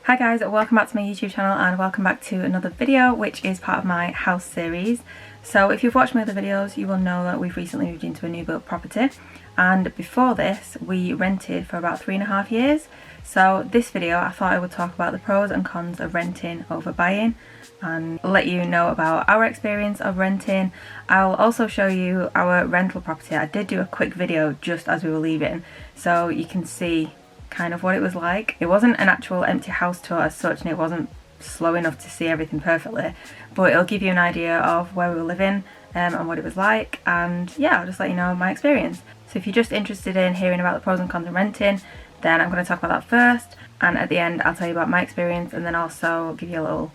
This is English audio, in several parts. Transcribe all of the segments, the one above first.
Hi guys, welcome back to my YouTube channel and welcome back to another video which is part of my house series. So if you've watched my other videos you will know that we've recently moved into a new built property, and before this we rented for about 3.5 years. So this video I thought I would talk about the pros and cons of renting over buying and let you know about our experience of renting. I'll also show you our rental property. I did do a quick video just as we were leaving so you can see kind of what it was like. It wasn't an actual empty house tour as such, and it wasn't slow enough to see everything perfectly, but it'll give you an idea of where we were living and what it was like, and yeah, I'll just let you know my experience. So if you're just interested in hearing about the pros and cons of renting, then I'm going to talk about that first, and at the end I'll tell you about my experience and then also give you a little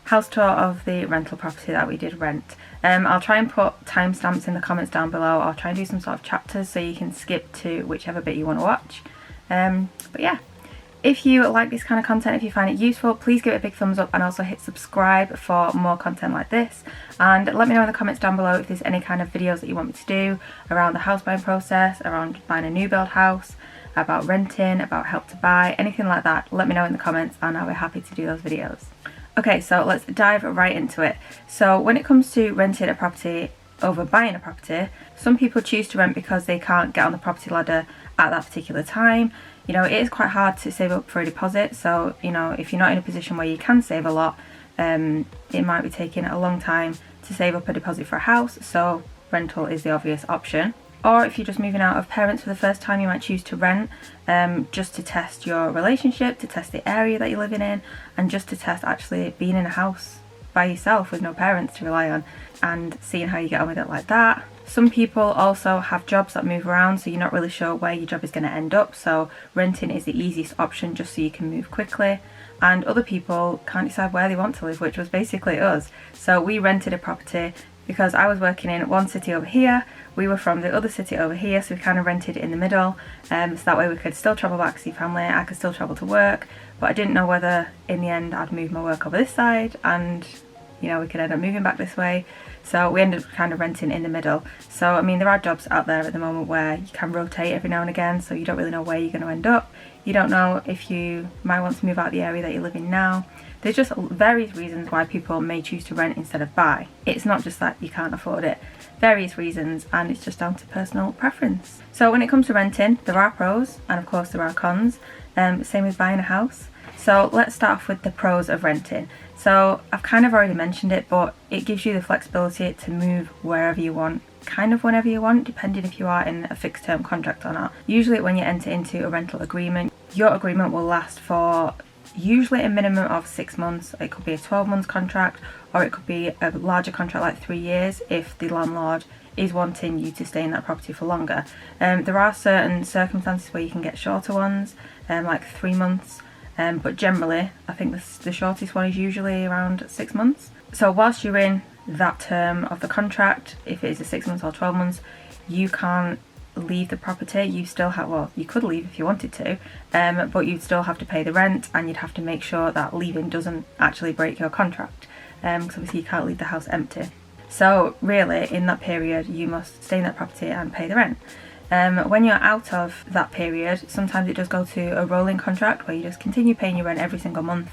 house tour of the rental property that we did rent. I'll try and put timestamps in the comments down below. I'll try and do some sort of chapters so you can skip to whichever bit you want to watch. But yeah, if you like this kind of content, if you find it useful, please give it a big thumbs up and also hit subscribe for more content like this, and let me know in the comments down below if there's any kind of videos that you want me to do around the house buying process, around buying a new build house, about renting, about help to buy, anything like that. Let me know in the comments and I'll be happy to do those videos. Okay, so let's dive right into it. So when it comes to renting a property over buying a property, some people choose to rent because they can't get on the property ladder at that particular time. You know, it is quite hard to save up for a deposit, so you know, if you're not in a position where you can save a lot, it might be taking a long time to save up a deposit for a house, so rental is the obvious option. Or if you're just moving out of parents for the first time, you might choose to rent just to test your relationship, to test the area that you're living in, and just to test actually being in a house by yourself with no parents to rely on and seeing how you get on with it like that. Some people also have jobs that move around, so you're not really sure where your job is going to end up, so renting is the easiest option just so you can move quickly. And other people can't decide where they want to live, which was basically us. So we rented a property because I was working in one city over here, we were from the other city over here, so we kind of rented in the middle, so that way we could still travel back to see family, I could still travel to work, but I didn't know whether in the end I'd move my work over this side and you know, we could end up moving back this way, so we ended up kind of renting in the middle. So I mean, there are jobs out there at the moment where you can rotate every now and again, so you don't really know where you're going to end up. You don't know if you might want to move out the area that you live in now. There's just various reasons why people may choose to rent instead of buy. It's not just that you can't afford it, various reasons, and it's just down to personal preference. So when it comes to renting, there are pros and of course there are cons, same with buying a house. So let's start off with the pros of renting. So I've kind of already mentioned it, but it gives you the flexibility to move wherever you want, kind of whenever you want, depending if you are in a fixed term contract or not. Usually when you enter into a rental agreement, your agreement will last for usually a minimum of 6 months. It could be a 12-month contract, or it could be a larger contract like 3 years if the landlord is wanting you to stay in that property for longer. There are certain circumstances where you can get shorter ones, like 3 months. But generally, I think the shortest one is usually around 6 months. So whilst you're in that term of the contract, if it is a 6 months or 12 months, you can't leave the property. You still have, well, you could leave if you wanted to, but you'd still have to pay the rent, and you'd have to make sure that leaving doesn't actually break your contract, because obviously you can't leave the house empty. So really, in that period, you must stay in that property and pay the rent. When you're out of that period, sometimes it does go to a rolling contract where you just continue paying your rent every single month,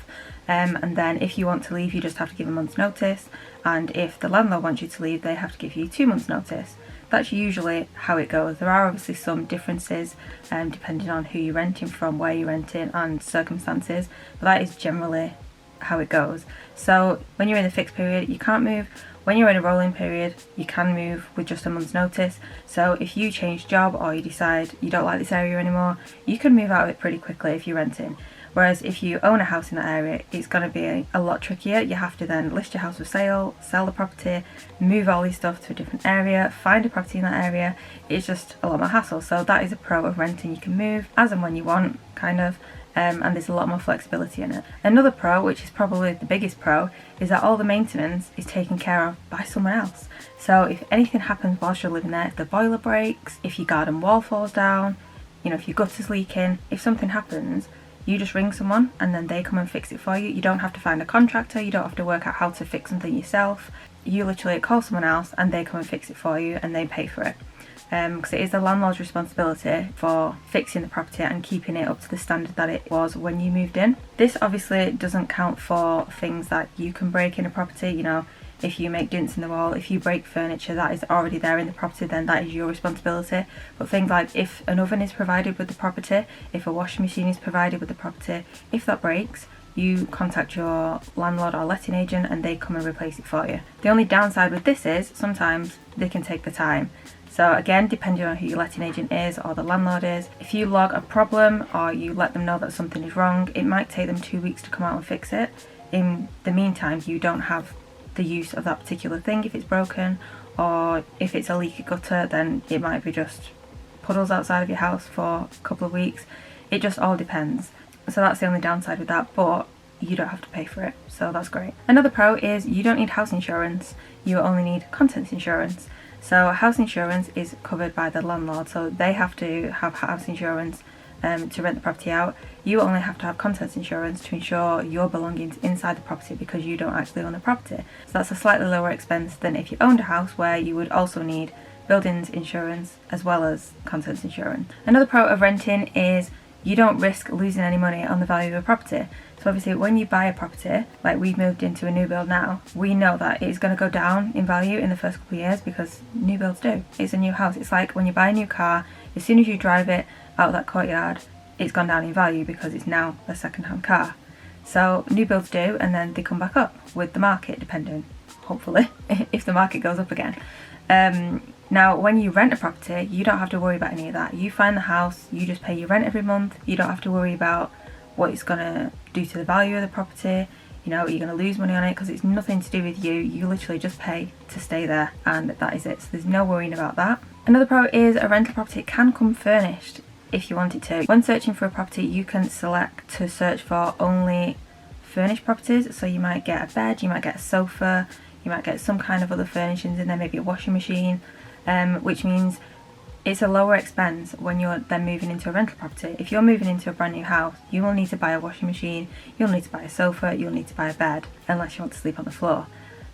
and then if you want to leave you just have to give a month's notice, and if the landlord wants you to leave they have to give you 2 months notice. That's usually how it goes. There are obviously some differences depending on who you're renting from, where you're renting and circumstances, but that is generally how it goes. So when you're in the fixed period you can't move. When you're in a rolling period, you can move with just a month's notice. So if you change job or you decide you don't like this area anymore, you can move out of it pretty quickly if you're renting. Whereas if you own a house in that area, it's going to be a lot trickier. You have to then list your house for sale, sell the property, move all these stuff to a different area, find a property in that area. It's just a lot more hassle. So that is a pro of renting. You can move as and when you want, kind of. And there's a lot more flexibility in it. Another pro, which is probably the biggest pro, is that all the maintenance is taken care of by someone else. So if anything happens whilst you're living there, if the boiler breaks, if your garden wall falls down, you know, if your gutter's leaking, if something happens, you just ring someone and then they come and fix it for you. You don't have to find a contractor, you don't have to work out how to fix something yourself. You literally call someone else and they come and fix it for you and they pay for it. because it is the landlord's responsibility for fixing the property and keeping it up to the standard that it was when you moved in. This obviously doesn't count for things that you can break in a property. You know, if you make dents in the wall, if you break furniture that is already there in the property, then that is your responsibility. But things like if an oven is provided with the property, if a washing machine is provided with the property, if that breaks, you contact your landlord or letting agent and they come and replace it for you. The only downside with this is sometimes they can take the time. So again, depending on who your letting agent is or the landlord is, if you log a problem or you let them know that something is wrong, it might take them 2 weeks to come out and fix it. In the meantime, you don't have the use of that particular thing if it's broken, or if it's a leaky gutter, then it might be just puddles outside of your house for a couple of weeks. It just all depends. So that's the only downside with that, but you don't have to pay for it, so that's great. Another pro is you don't need house insurance, you only need contents insurance. So house insurance is covered by the landlord, so they have to have house insurance to rent the property out. You only have to have contents insurance to insure your belongings inside the property because you don't actually own the property. So that's a slightly lower expense than if you owned a house, where you would also need buildings insurance as well as contents insurance. Another pro of renting is you don't risk losing any money on the value of a property. So obviously when you buy a property, like we've moved into a new build now, we know that it's going to go down in value in the first couple of years because new builds do. It's a new house. It's like when you buy a new car, as soon as you drive it out of that courtyard, it's gone down in value because it's now a second-hand car. So new builds do, and then they come back up with the market, depending, hopefully, if the market goes up again. Now, when you rent a property, you don't have to worry about any of that. You find the house, you just pay your rent every month. You don't have to worry about what it's going to do to the value of the property. You know, you're going to lose money on it because it's nothing to do with you. You literally just pay to stay there, and that is it. So there's no worrying about that. Another pro is a rental property can come furnished if you want it to. When searching for a property, you can select to search for only furnished properties. So you might get a bed, you might get a sofa, you might get some kind of other furnishings in there, maybe a washing machine, which means it's a lower expense when you're then moving into a rental property. If you're moving into a brand new house, you will need to buy a washing machine, you'll need to buy a sofa, you'll need to buy a bed, unless you want to sleep on the floor.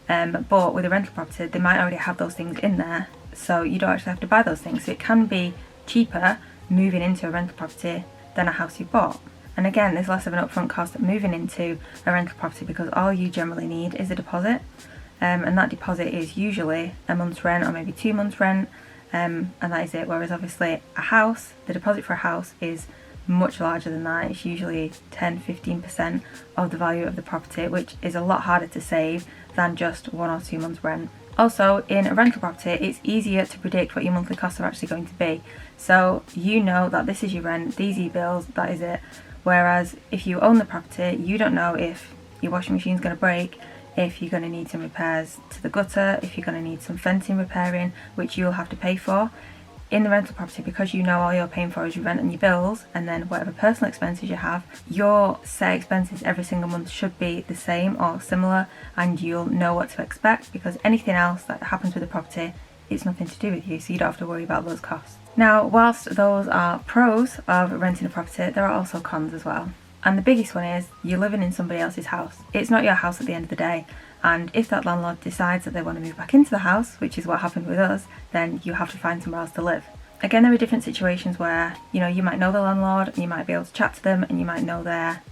But with a rental property, they might already have those things in there, so you don't actually have to buy those things. So it can be cheaper moving into a rental property than a house you bought. And again, there's less of an upfront cost moving into a rental property because all you generally need is a deposit. And that deposit is usually a month's rent or maybe 2 months' rent, and that is it. Whereas obviously a house, the deposit for a house is much larger than that. It's usually 10-15% of the value of the property, which is a lot harder to save than just 1 or 2 months' rent. Also, in a rental property, it's easier to predict what your monthly costs are actually going to be. So you know that this is your rent, these are your bills, that is it. Whereas if you own the property, you don't know if your washing machine's going to break, if you're going to need some repairs to the gutter, if you're going to need some fencing repairing, which you'll have to pay for. In the rental property, because you know all you're paying for is your rent and your bills, and then whatever personal expenses you have, your set expenses every single month should be the same or similar, and you'll know what to expect, because anything else that happens with the property, it's nothing to do with you, so you don't have to worry about those costs. Now, whilst those are pros of renting a property, there are also cons as well. And the biggest one is you're living in somebody else's house. It's not your house at the end of the day. And if that landlord decides that they want to move back into the house, which is what happened with us, then you have to find somewhere else to live. Again, there are different situations where, you know, you might know the landlord and you might be able to chat to them and you might know their,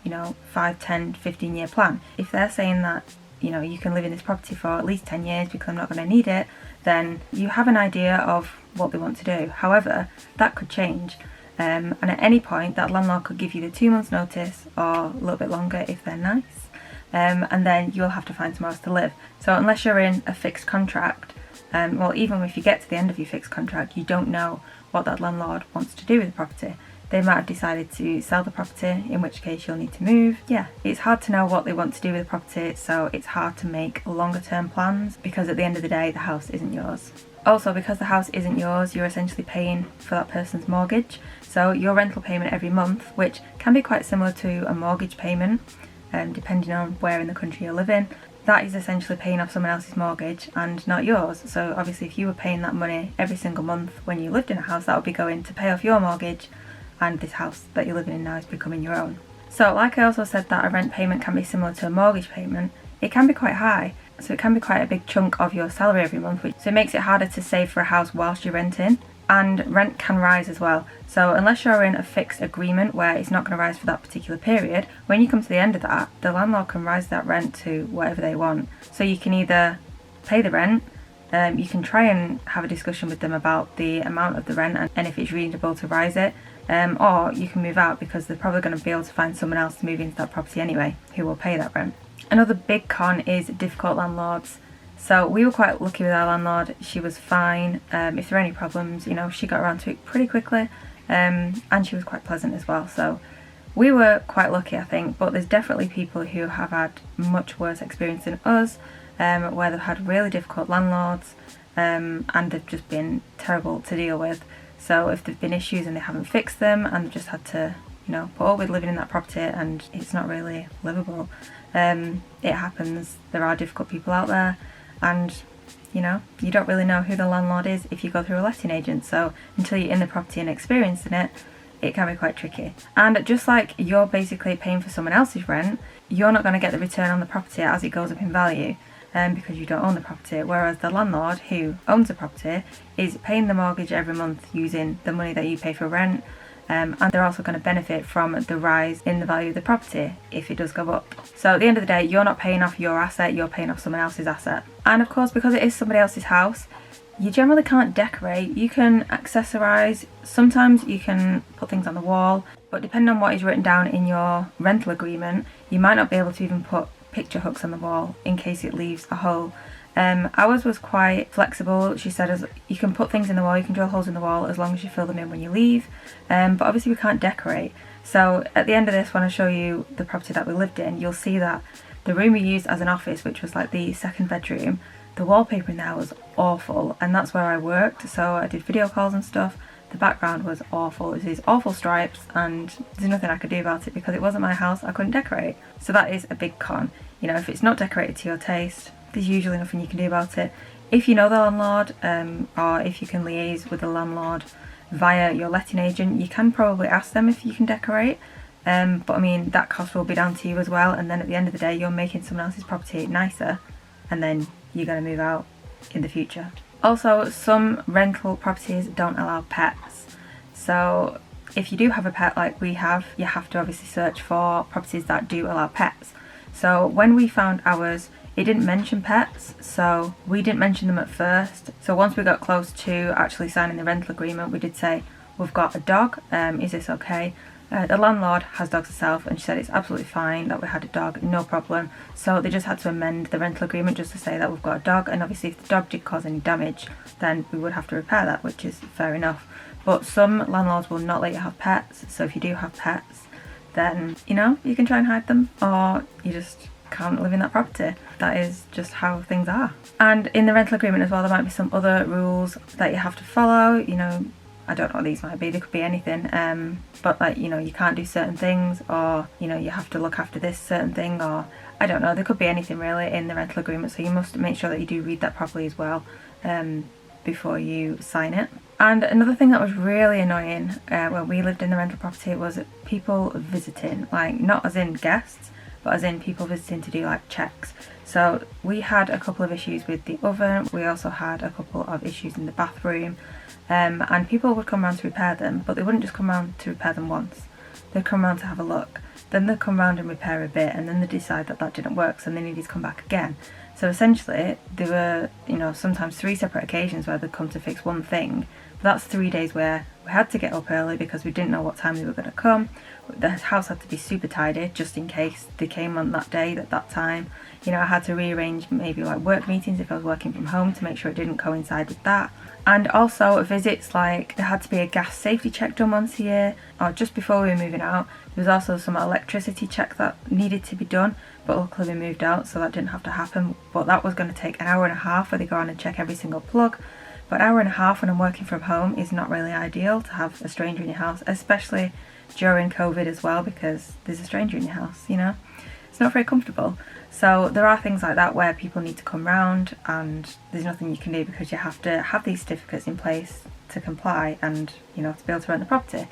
5, 10, 15 year plan. If they're saying that, you can live in this property for at least 10 years because I'm not going to need it, then you have an idea of what they want to do. However, that could change. And at any point, that landlord could give you the 2 months notice or a little bit longer if they're nice. And then you'll have to find somewhere else to live. So unless you're in a fixed contract, even if you get to the end of your fixed contract, you don't know what that landlord wants to do with the property. They might have decided to sell the property, in which case you'll need to move. Yeah, it's hard to know what they want to do with the property, so it's hard to make longer term plans because at the end of the day, the house isn't yours. Also, because the house isn't yours, you're essentially paying for that person's mortgage. So your rental payment every month, which can be quite similar to a mortgage payment, depending on where in the country you're living, that is essentially paying off someone else's mortgage and not yours. So obviously if you were paying that money every single month when you lived in a house, that would be going to pay off your mortgage, and this house that you're living in now is becoming your own. So like I also said that a rent payment can be similar to a mortgage payment, it can be quite high. so it can be quite a big chunk of your salary every month, so it makes it harder to save for a house whilst you're renting. And rent can rise as well, so unless you're in a fixed agreement where it's not going to rise for that particular period, when you come to the end of that, the landlord can rise that rent to whatever they want. So you can either pay the rent, you can try and have a discussion with them about the amount of the rent and if it's reasonable to rise it, or you can move out because they're probably going to be able to find someone else to move into that property anyway who will pay that rent. Another big con is difficult landlords. So we were quite lucky with our landlord. She was fine. If there were any problems, she got around to it pretty quickly, and she was quite pleasant as well. So we were quite lucky, I think, but there's definitely people who have had much worse experience than us, where they've had really difficult landlords, and they've just been terrible to deal with. So if there've been issues and they haven't fixed them and they've just had to, put up with living in that property and it's not really livable, it happens. There are difficult people out there. And you don't really know who the landlord is if you go through a letting agent, so until you're in the property and experiencing it, it can be quite tricky. And just like you're basically paying for someone else's rent, you're not going to get the return on the property as it goes up in value, because you don't own the property, whereas the landlord who owns the property is paying the mortgage every month using the money that you pay for rent. And they're also going to benefit from the rise in the value of the property if it does go up. So at the end of the day, you're not paying off your asset, you're paying off someone else's asset. And of course, because it is somebody else's house, you generally can't decorate. You can accessorise, sometimes you can put things on the wall, but depending on what is written down in your rental agreement, you might not be able to even put picture hooks on the wall in case it leaves a hole. Ours was quite flexible. She said you can put things in the wall, you can drill holes in the wall as long as you fill them in when you leave, but obviously we can't decorate. So at the end of this, when I show you the property that we lived in, you'll see that the room we used as an office, which was like the second bedroom, the wallpaper in there was awful, and that's where I worked, so I did video calls and stuff. The background was awful. It was these awful stripes, and there's nothing I could do about it because it wasn't my house. I couldn't decorate. So that is a big con. If it's not decorated to your taste, there's usually nothing you can do about it. If you know the landlord, or if you can liaise with the landlord via your letting agent, you can probably ask them if you can decorate, but I mean that cost will be down to you as well, and then at the end of the day you're making someone else's property nicer, and then you're going to move out in the future. Also, some rental properties don't allow pets, so if you do have a pet like we have, you have to obviously search for properties that do allow pets. So when we found ours, it didn't mention pets, so we didn't mention them at first. So once we got close to actually signing the rental agreement, we did say, we've got a dog, is this okay? The landlord has dogs herself, and she said it's absolutely fine that we had a dog, no problem. So they just had to amend the rental agreement just to say that we've got a dog, and obviously if the dog did cause any damage, then we would have to repair that, which is fair enough. But some landlords will not let you have pets, so if you do have pets, then you can try and hide them, or you just can't live in that property. That is just how things are. And in the rental agreement as well, there might be some other rules that you have to follow. I don't know what these might be, they could be anything, but like you can't do certain things, or you have to look after this certain thing, or I don't know, there could be anything really in the rental agreement, so you must make sure that you do read that properly as well before you sign it. And another thing that was really annoying when we lived in the rental property was people visiting, like not as in guests, but as in people visiting to do like checks. So we had a couple of issues with the oven, we also had a couple of issues in the bathroom, and people would come around to repair them, but they wouldn't just come around to repair them once. They'd come around to have a look, then they'd come around and repair a bit, and then they'd decide that that didn't work, so they needed to come back again. So essentially there were sometimes 3 separate occasions where they'd come to fix one thing, but that's 3 days where we had to get up early because we didn't know what time they were going to come. The house had to be super tidy just in case they came on that day at that time. I had to rearrange maybe like work meetings if I was working from home to make sure it didn't coincide with that. And also visits, like there had to be a gas safety check done once a year, or just before we were moving out. There was also some electricity check that needed to be done, but luckily we moved out so that didn't have to happen. But that was going to take an hour and a half where they go on and check every single plug. But an hour and a half when I'm working from home is not really ideal to have a stranger in your house, especially during COVID as well, because there's a stranger in your house, It's not very comfortable. So there are things like that where people need to come round, and there's nothing you can do because you have to have these certificates in place to comply and, to be able to rent the property.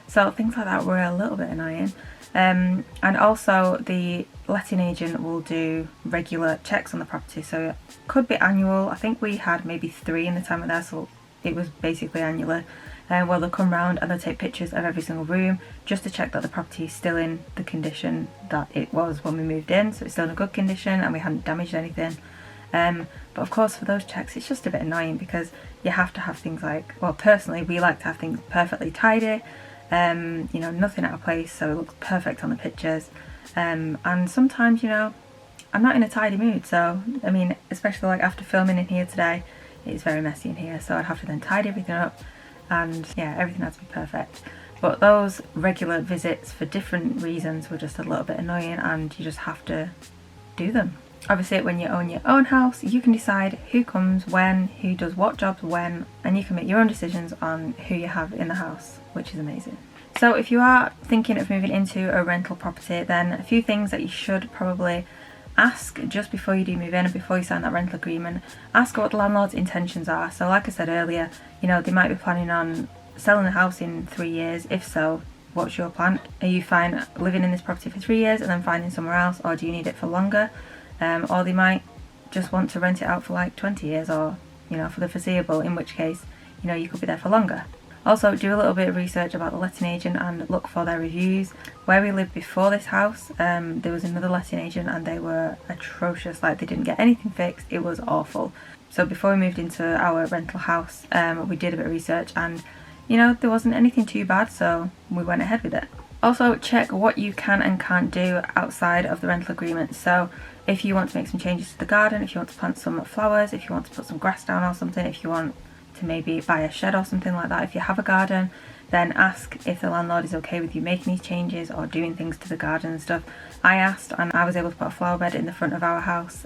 So things like that were a little bit annoying. And also the letting agent will do regular checks on the property, so it could be annual. I think we had maybe 3 in the time of there, so it was basically annually. Well, they'll come round and they'll take pictures of every single room just to check that the property is still in the condition that it was when we moved in, so it's still in a good condition and we hadn't damaged anything. But of course for those checks it's just a bit annoying because you have to have things like, well, personally we like to have things perfectly tidy, you know, nothing out of place, so it looks perfect on the pictures. And sometimes, you know, I'm not in a tidy mood, so I mean, especially like after filming in here today, it's very messy in here, so I'd have to then tidy everything up, and yeah, everything has to be perfect. But those regular visits for different reasons were just a little bit annoying, and you just have to do them. Obviously when you own your own house, you can decide who comes when, who does what jobs when, and you can make your own decisions on who you have in the house, which is amazing. So if you are thinking of moving into a rental property, then a few things that you should probably ask just before you do move in and before you sign that rental agreement. Ask what the landlord's intentions are. So like I said earlier, you know, they might be planning on selling the house in 3 years. If so, what's your plan? Are you fine living in this property for 3 years and then finding somewhere else, or do you need it for longer? Or they might just want to rent it out for like 20 years, or, you know, for the foreseeable, in which case, you know, you could be there for longer. Also, do a little bit of research about the letting agent and look for their reviews. Where we lived before this house, there was another letting agent and they were atrocious. Like, they didn't get anything fixed. It was awful. So before we moved into our rental house, we did a bit of research and, you know, there wasn't anything too bad, so we went ahead with it. Also, check what you can and can't do outside of the rental agreement. So if you want to make some changes to the garden, if you want to plant some flowers, if you want to put some grass down or something, if you want to maybe buy a shed or something like that, if you have a garden, then ask if the landlord is okay with you making these changes or doing things to the garden and stuff. I asked and I was able to put a flower bed in the front of our house,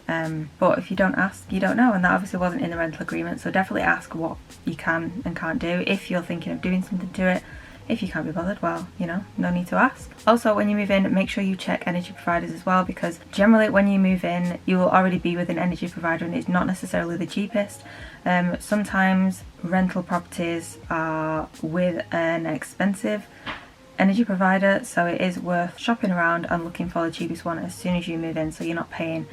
but if you don't ask, you don't know, and that obviously wasn't in the rental agreement. So definitely ask what you can and can't do if you're thinking of doing something to it. If you can't be bothered, well, you know, no need to ask. Also, when you move in, make sure you check energy providers as well, because generally when you move in, you will already be with an energy provider and it's not necessarily the cheapest. Sometimes rental properties are with an expensive energy provider, so it is worth shopping around and looking for the cheapest one as soon as you move in, so you're not paying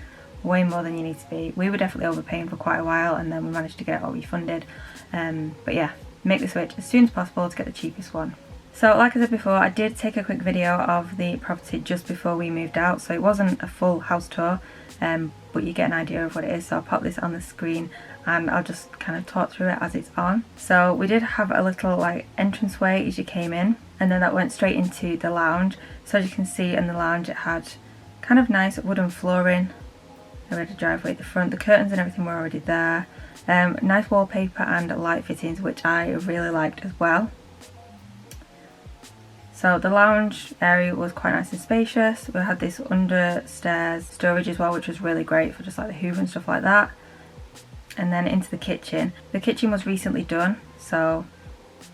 way more than you need to be. We were definitely overpaying for quite a while and then we managed to get it all refunded. But yeah, make the switch as soon as possible to get the cheapest one. So like I said before, I did take a quick video of the property just before we moved out, so it wasn't a full house tour, but you get an idea of what it is. So I'll pop this on the screen and I'll just kind of talk through it as it's on. So we did have a little like entranceway as you came in, and then that went straight into the lounge. So as you can see in the lounge, it had kind of nice wooden flooring. We had a driveway at the front, the curtains and everything were already there. Nice wallpaper and light fittings, which I really liked as well. So the lounge area was quite nice and spacious. We had this under stairs storage as well, which was really great for just like the hoover and stuff like that. And then into the kitchen. The kitchen was recently done, so,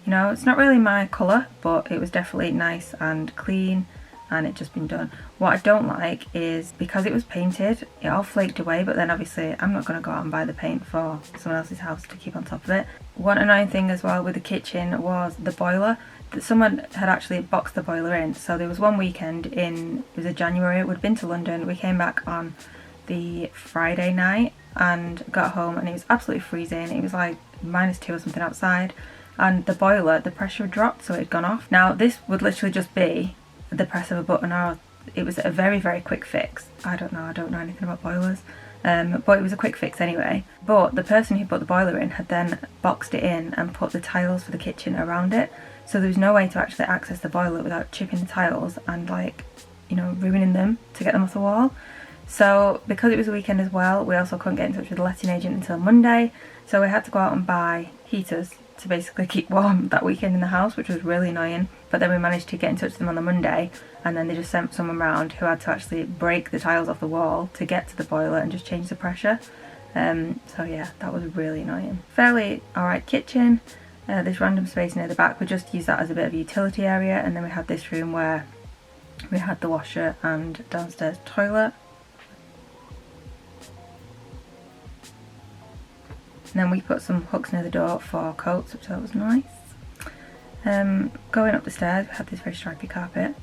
you know, it's not really my colour, but it was definitely nice and clean and it just been done. What I don't like is because it was painted, it all flaked away, but then obviously I'm not going to go out and buy the paint for someone else's house to keep on top of it. One annoying thing as well with the kitchen was the boiler. That someone had actually boxed the boiler in. So there was one weekend in, it was a January, we'd been to London, we came back on the Friday night and got home and it was absolutely freezing. It was like -2 or something outside, and the boiler, the pressure had dropped, so it had gone off. Now this would literally just be the press of a button, or it was a very, very quick fix. I don't know anything about boilers. But it was a quick fix anyway. But the person who put the boiler in had then boxed it in and put the tiles for the kitchen around it. So there was no way to actually access the boiler without chipping the tiles and, like, you know, ruining them to get them off the wall. So because it was a weekend as well, we also couldn't get in touch with the letting agent until Monday. So we had to go out and buy heaters to basically keep warm that weekend in the house, which was really annoying. But then we managed to get in touch with them on the Monday, and then they just sent someone round who had to actually break the tiles off the wall to get to the boiler and just change the pressure. So yeah, that was really annoying. Fairly alright kitchen. This random space near the back, we just used that as a bit of a utility area, and then we had this room where we had the washer and downstairs toilet. And then we put some hooks near the door for coats, which I thought was nice. Going up the stairs, we had this very stripy carpet.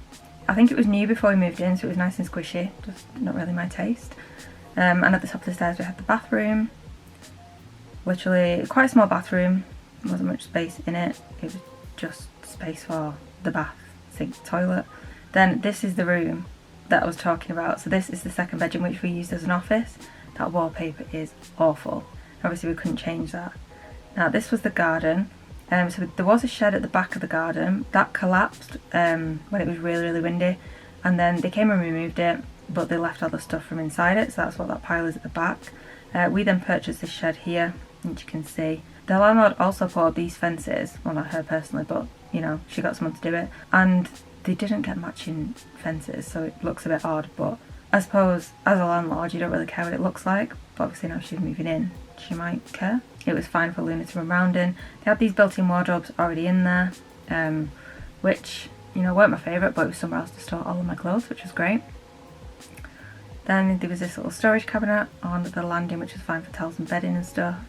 I think it was new before we moved in, so it was nice and squishy, just not really my taste. And at the top of the stairs we had the bathroom. Literally quite a small bathroom, there wasn't much space in it, it was just space for the bath, sink, toilet. Then this is the room that I was talking about. So this is the second bedroom, which we used as an office. That wallpaper is awful. Obviously we couldn't change that. Now this was the garden. So there was a shed at the back of the garden that collapsed when it was really windy, and then they came and removed it, but they left all the stuff from inside it, so that's what that pile is at the back. We then purchased this shed here, which you can see. The landlord also put up these fences, well not her personally, but you know, she got someone to do it, and they didn't get matching fences, so it looks a bit odd. But I suppose as a landlord you don't really care what it looks like, but obviously now she's moving in, she might care. It was fine for Luna to run around in. They had these built-in wardrobes already in there, which, you know, weren't my favourite, but it was somewhere else to store all of my clothes, which was great. Then there was this little storage cabinet on the landing, which was fine for towels and bedding and stuff.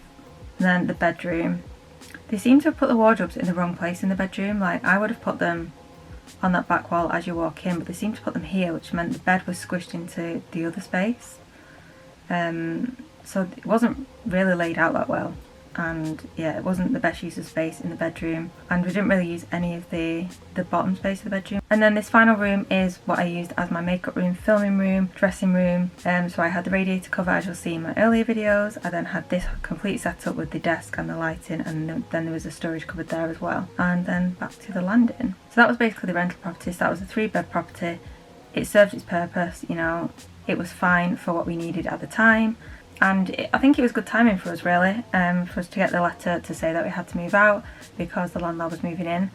And then the bedroom. They seem to have put the wardrobes in the wrong place in the bedroom. Like, I would have put them on that back wall as you walk in, but they seem to put them here, which meant the bed was squished into the other space. So it wasn't really laid out that well, and yeah, it wasn't the best use of space in the bedroom, and we didn't really use any of the bottom space of the bedroom. And then this final room is what I used as my makeup room, filming room, dressing room. So I had the radiator cover, as you'll see in my earlier videos. I then had this complete setup with the desk and the lighting, and then there was a storage cupboard there as well. And then back to the landing. So that was basically the rental property. So that was a 3-bed property. It served its purpose, you know, it was fine for what we needed at the time. And I think it was good timing for us, really, for us to get the letter to say that we had to move out because the landlord was moving in,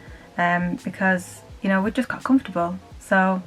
because, you know, we just got comfortable. So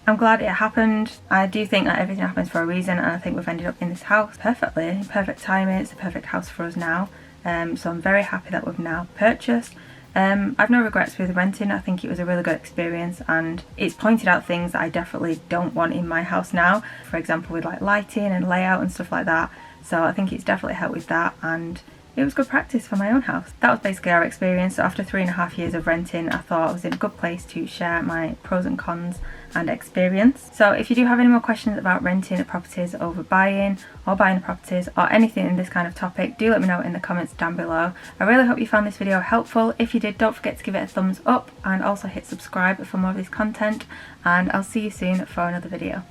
I'm glad it happened. I do think that everything happens for a reason, and I think we've ended up in this house perfectly. Perfect timing, it's the perfect house for us now. So I'm very happy that we've now purchased. I've no regrets with renting. I think it was a really good experience, and it's pointed out things that I definitely don't want in my house now, for example with like lighting and layout and stuff like that. So I think it's definitely helped with that, and it was good practice for my own house. That was basically our experience. So after 3.5 years of renting, I thought I was in a good place to share my pros and cons and experience. So if you do have any more questions about renting properties over buying, or buying properties, or anything in this kind of topic, do let me know in the comments down below. I really hope you found this video helpful. If you did, don't forget to give it a thumbs up, and also hit subscribe for more of this content, and I'll see you soon for another video.